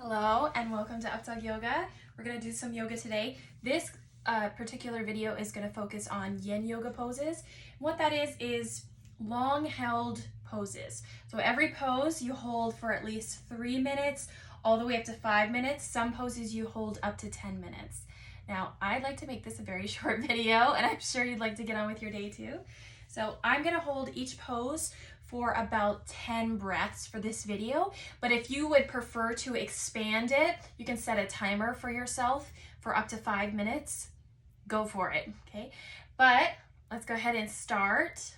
Hello and welcome to Updawg-Yoga. We're going to do some yoga today. This particular video is going to focus on Yin Yoga poses. What that is long held poses. So every pose you hold for at least 3 minutes, all the way up to 5 minutes. Some poses you hold up to 10 minutes. Now, I'd like to make this a very short video, and I'm sure you'd like to get on with your day too. So I'm going to hold each pose for about 10 breaths for this video, but if you would prefer to expand it, you can set a timer for yourself for up to 5 minutes. Go for it, okay? But let's go ahead and start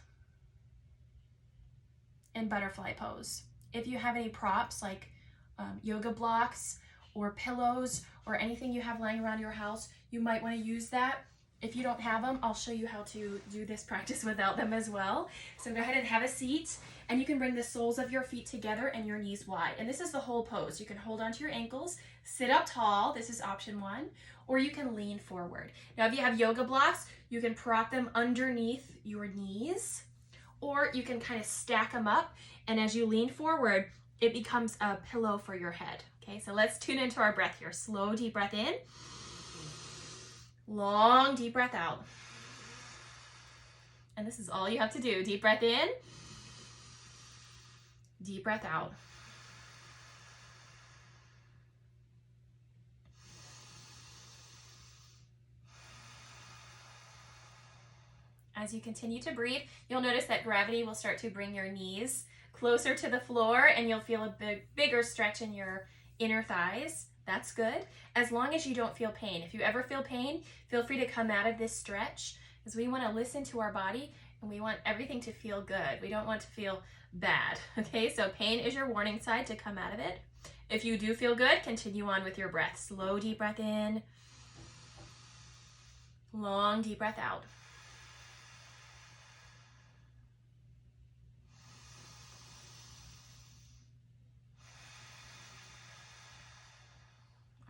in butterfly pose. If you have any props like yoga blocks or pillows or anything you have lying around your house, you might want to use that. If you don't have them, I'll show you how to do this practice without them as well. So go ahead and have a seat, and you can bring the soles of your feet together and your knees wide. And this is the whole pose. You can hold onto your ankles, sit up tall, this is option 1, or you can lean forward. Now if you have yoga blocks, you can prop them underneath your knees, or you can kind of stack them up, and as you lean forward, it becomes a pillow for your head. Okay, so let's tune into our breath here. Slow, deep breath in. Long, deep breath out. And this is all you have to do. Deep breath in, deep breath out. As you continue to breathe, you'll notice that gravity will start to bring your knees closer to the floor, and you'll feel a bigger stretch in your inner thighs. That's good, as long as you don't feel pain. If you ever feel pain, feel free to come out of this stretch, because we want to listen to our body and we want everything to feel good. We don't want to feel bad, okay? So pain is your warning sign to come out of it. If you do feel good, continue on with your breath. Slow, deep breath in. Long, deep breath out.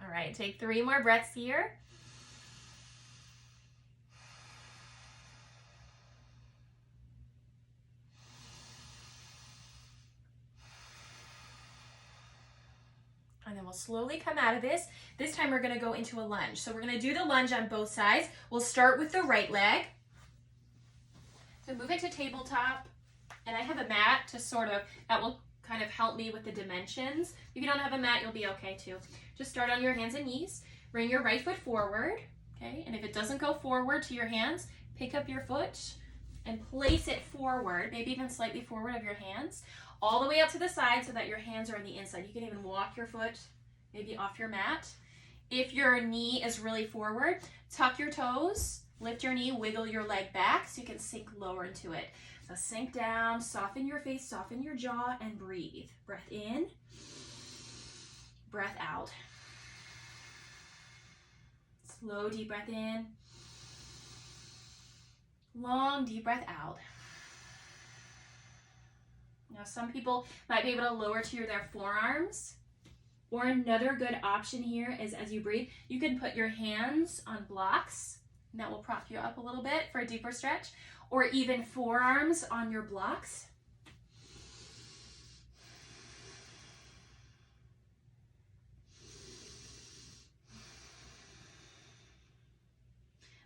All right, take 3 more breaths here. And then we'll slowly come out of this. This time we're going to go into a lunge. So we're going to do the lunge on both sides. We'll start with the right leg. So move into tabletop. And I have a mat to that will kind of help me with the dimensions. If you don't have a mat, you'll be okay too. Just start on your hands and knees. Bring your right foot forward, okay? And if it doesn't go forward to your hands, pick up your foot and place it forward, maybe even slightly forward of your hands, all the way up to the side so that your hands are on the inside. You can even walk your foot maybe off your mat. If your knee is really forward, tuck your toes, lift your knee, wiggle your leg back so you can sink lower into it. So sink down, soften your face, soften your jaw, and breathe. Breath in, breath out. Slow, deep breath in. Long, deep breath out. Now some people might be able to lower to their forearms, or another good option here is as you breathe, you can put your hands on blocks, and that will prop you up a little bit for a deeper stretch, or even forearms on your blocks.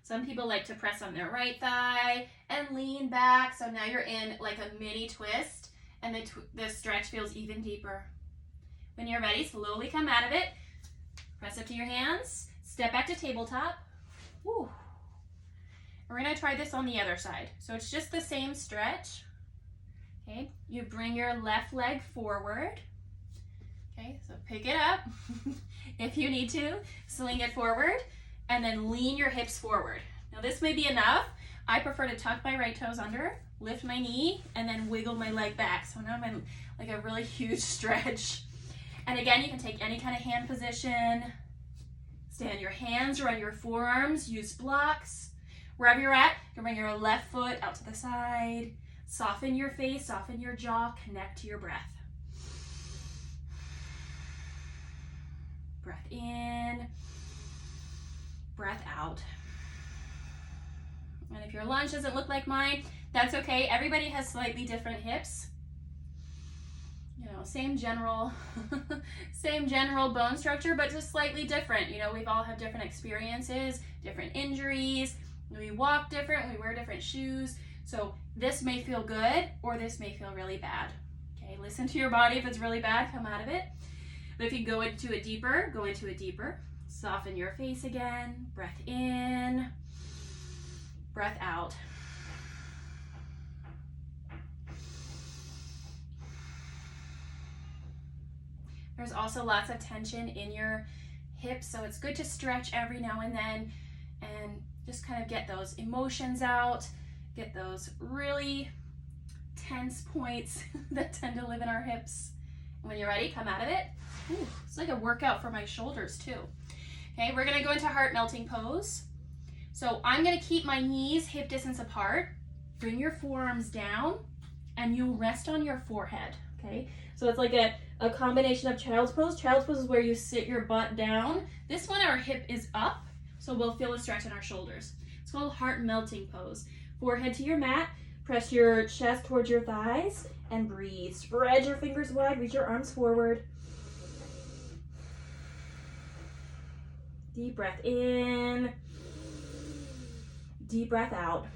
Some people like to press on their right thigh and lean back. So now you're in like a mini twist, and the stretch feels even deeper. When you're ready, slowly come out of it. Press up to your hands. Step back to tabletop. Woo. We're going to try this on the other side. So it's just the same stretch. Okay, you bring your left leg forward. Okay, so pick it up if you need to. Sling it forward. And then lean your hips forward. Now this may be enough. I prefer to tuck my right toes under, lift my knee, and then wiggle my leg back. So now I'm in like a really huge stretch. And again, you can take any kind of hand position. Stay on your hands or on your forearms. Use blocks. Wherever you're at, you can bring your left foot out to the side. Soften your face, soften your jaw, connect to your breath. Breath in. Breath out. And if your lunge doesn't look like mine, that's okay. Everybody has slightly different hips. same general, same general bone structure, but just slightly different. You know, we've all had different experiences, different injuries. We walk different, we wear different shoes. So this may feel good or this may feel really bad. Okay, listen to your body. If it's really bad, come out of it. But if you go into it deeper, go into it deeper. Soften your face again. Breath in, breath out. There's also lots of tension in your hips, so it's good to stretch every now and then and just kind of get those emotions out, get those really tense points that tend to live in our hips. And when you're ready, come out of it. Ooh, it's like a workout for my shoulders too. Okay, we're gonna go into heart melting pose. So I'm gonna keep my knees hip distance apart. Bring your forearms down and you'll rest on your forehead, okay? So it's like a combination of child's pose. Child's pose is where you sit your butt down. This one, our hip is up, so we'll feel a stretch in our shoulders. It's called heart melting pose. Forehead to your mat, press your chest towards your thighs, and breathe. Spread your fingers wide, reach your arms forward. Deep breath in, deep breath out.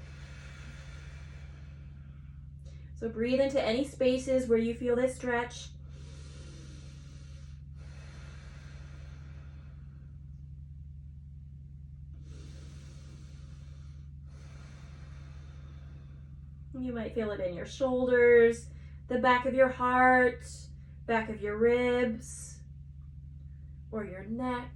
So breathe into any spaces where you feel this stretch. You might feel it in your shoulders, the back of your heart, back of your ribs, or your neck.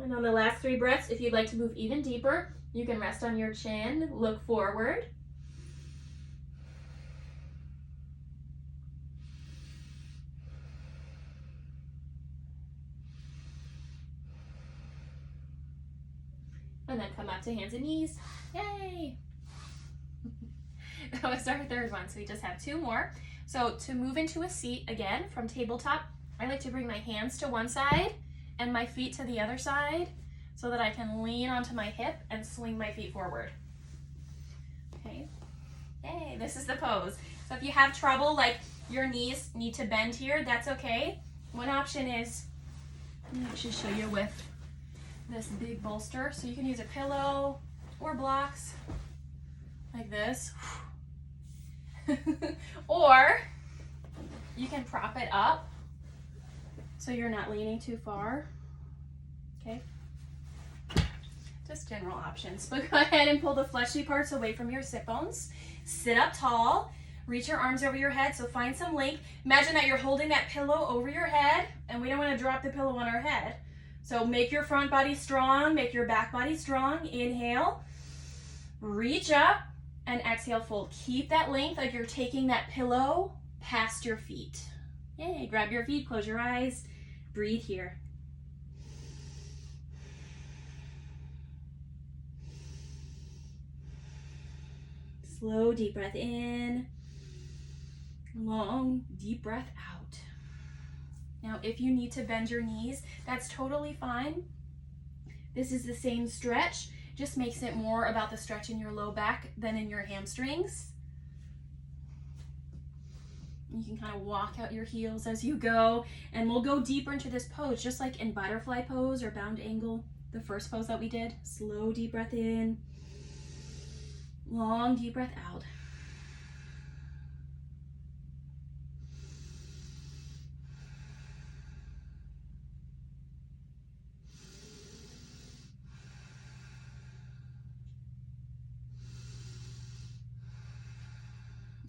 And on the last 3 breaths, if you'd like to move even deeper, you can rest on your chin, look forward. And then come up to hands and knees. Yay! That was our third one, so we just have 2 more. So to move into a seat, again, from tabletop, I like to bring my hands to one side and my feet to the other side so that I can lean onto my hip and swing my feet forward. Okay, yay, this is the pose. So if you have trouble, like your knees need to bend here, that's okay. One option is, let me actually show you with this big bolster. So you can use a pillow or blocks like this. Or you can prop it up so you're not leaning too far. Okay, just general options. But go ahead and pull the fleshy parts away from your sit bones. Sit up tall, reach your arms over your head, so find some length. Imagine that you're holding that pillow over your head, and we don't want to drop the pillow on our head. So make your front body strong, make your back body strong. Inhale, reach up, and exhale, fold. Keep that length like you're taking that pillow past your feet. Yay, grab your feet, close your eyes, breathe here. Slow, deep breath in, long, deep breath out. Now, if you need to bend your knees, that's totally fine. This is the same stretch, just makes it more about the stretch in your low back than in your hamstrings. You can kind of walk out your heels as you go, and we'll go deeper into this pose, just like in butterfly pose or bound angle, the first pose that we did. Slow, deep breath in, long, deep breath out.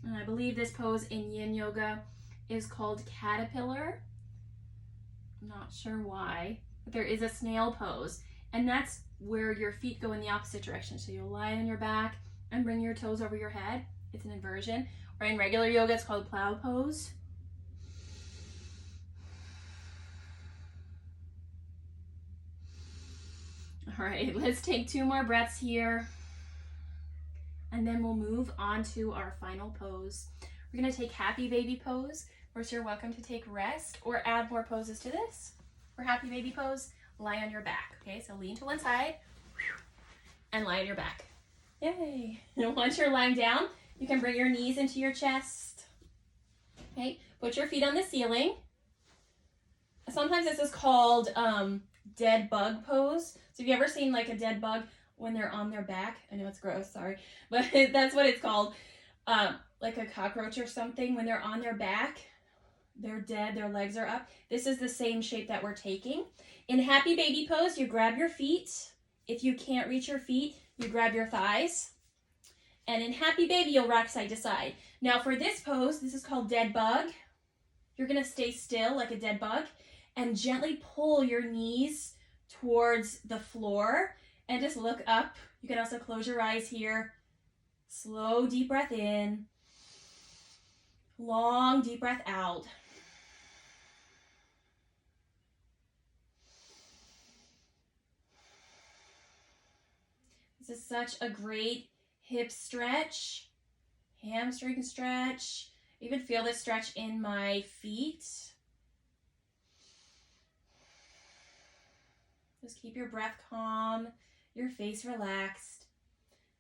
And I believe this pose in Yin Yoga is called caterpillar. I'm not sure why, but there is a snail pose, and that's where your feet go in the opposite direction. So you'll lie on your back and bring your toes over your head. It's an inversion. Or in regular yoga, it's called plow pose. All right, let's take 2 more breaths here. And then we'll move on to our final pose. We're gonna take happy baby pose. Of course, you're welcome to take rest or add more poses to this. For happy baby pose, lie on your back. Okay, so lean to one side and lie on your back. Yay. And once you're lying down, you can bring your knees into your chest. Okay, put your feet on the ceiling. Sometimes this is called dead bug pose. So have you ever seen like a dead bug when they're on their back? I know it's gross, sorry, but that's what it's called. Like a cockroach or something, when they're on their back, they're dead, their legs are up. This is the same shape that we're taking. In happy baby pose, you grab your feet. If you can't reach your feet, you grab your thighs. And in happy baby, you'll rock side to side. Now for this pose, this is called dead bug. You're gonna stay still like a dead bug and gently pull your knees towards the floor and just look up. You can also close your eyes here. Slow, deep breath in. Long, deep breath out. This is such a great hip stretch, hamstring stretch. Even feel this stretch in my feet. Just keep your breath calm, your face relaxed.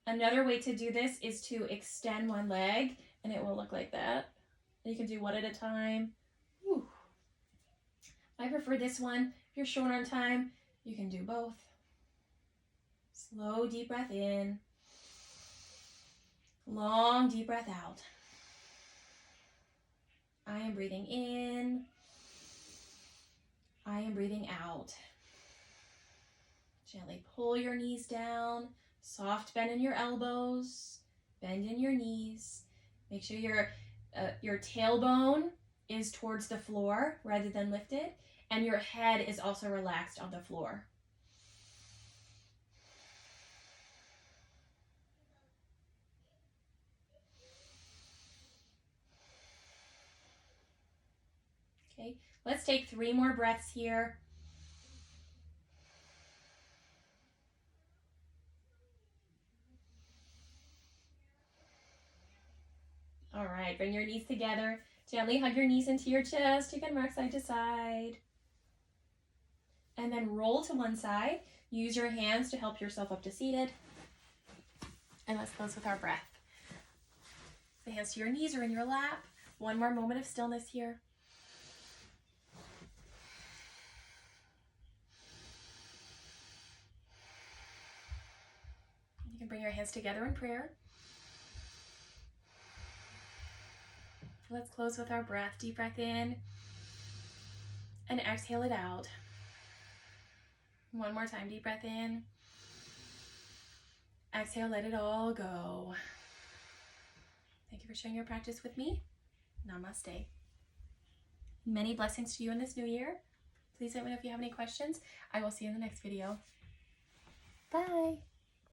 Another way to do this is to extend one leg, and it will look like that. And you can do one at a time. Whew. I prefer this one. If you're short on time, you can do both. Slow, deep breath in. Long, deep breath out. I am breathing in. I am breathing out. Gently pull your knees down. Soft bend in your elbows. Bend in your knees. Make sure your tailbone is towards the floor rather than lifted, and your head is also relaxed on the floor. Okay, let's take 3 more breaths here. All right, bring your knees together. Gently hug your knees into your chest. You can rock side to side. And then roll to one side. Use your hands to help yourself up to seated. And let's close with our breath. The hands to your knees or in your lap. One more moment of stillness here. You can bring your hands together in prayer. Let's close with our breath. Deep breath in and exhale it out. One more time. Deep breath in. Exhale, let it all go. Thank you for sharing your practice with me. Namaste. Many blessings to you in this new year. Please let me know if you have any questions. I will see you in the next video. Bye.